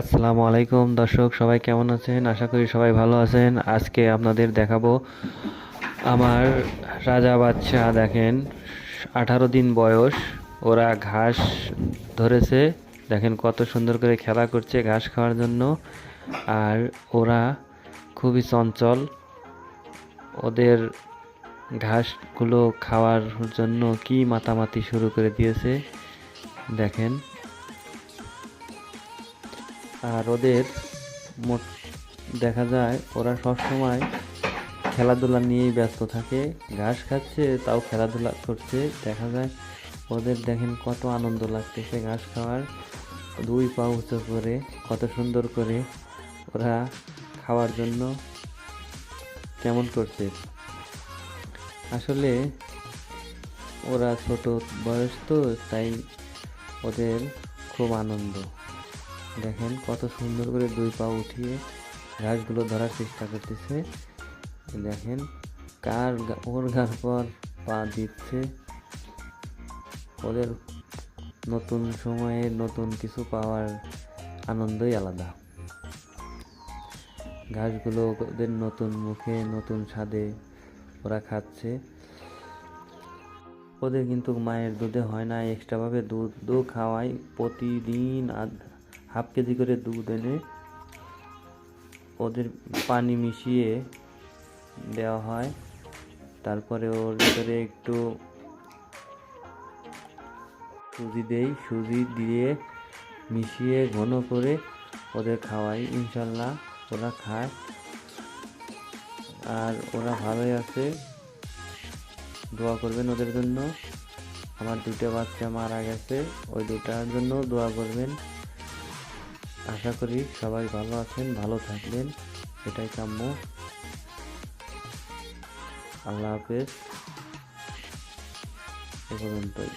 আসসালামু আলাইকুম দর্শক, সবাই কেমন আছেন? আশা করি সবাই ভালো আছেন। আজকে আপনাদের দেখাবো আমার রাজা বাদশা। দেখেন, 18 দিন বয়স। ওরা ঘাস ধরেছে। দেখেন কত সুন্দর করে খেলা করছে ঘাস খাওয়ার জন্য। আর ওরা খুবই চঞ্চল। ওদের ঘাসগুলো খাওয়ার জন্য কি মাতামাতি শুরু করে দিয়েছে দেখেন। আর ওদের মোট দেখা যায় ওরা সব সময় খেলাধুলা নিয়েই ব্যস্ত থাকে। ঘাস খাচ্ছে তাও খেলাধুলা করছে। দেখা যায় ওদের, দেখেন কত আনন্দ লাগতেছে ঘাস খাওয়ার। দুই পা উঁচু করে কত সুন্দর করে ওরা খাওয়ার জন্য কেমন করছে। আসলে ওরা ছোট বয়স তো, তাই ওদের খুব আনন্দ। দেখেন কত সুন্দর করে দুই পা উঠিয়ে ঘাসগুলো ধরার চেষ্টা করতেছে। দেখেন ওর গার পর পা দিচ্ছে। ওদের নতুন সময়ে নতুন কিছু পাওয়ার আনন্দই আলাদা। ঘাসগুলো ওদের নতুন মুখে নতুন স্বাদে ওরা খাচ্ছে। ওদের কিন্তু মায়ের দুধে হয় না, এক্সট্রাভাবে দুধও খাওয়াই। প্রতিদিন হাফ কেজি করে দুধ এনে ওদের পানি মিশিয়ে দেওয়া হয়। তারপরে ওর ভিতরে একটু সুজি দিয়ে মিশিয়ে ঘন করে ওদের খাওয়াই। ইনশাল্লাহ ওরা খায় আর ওরা ভালোই আছে। দোয়া করবেন ওদের জন্য। আমার দুটো বাচ্চা মারা গেছে, ওই দুটার জন্য দোয়া করবেন। আশা করি সবাই ভালো আছেন, ভালো থাকবেন, এটাই কাম্য। আল্লাহ হাফেজ। এ পর্যন্তই।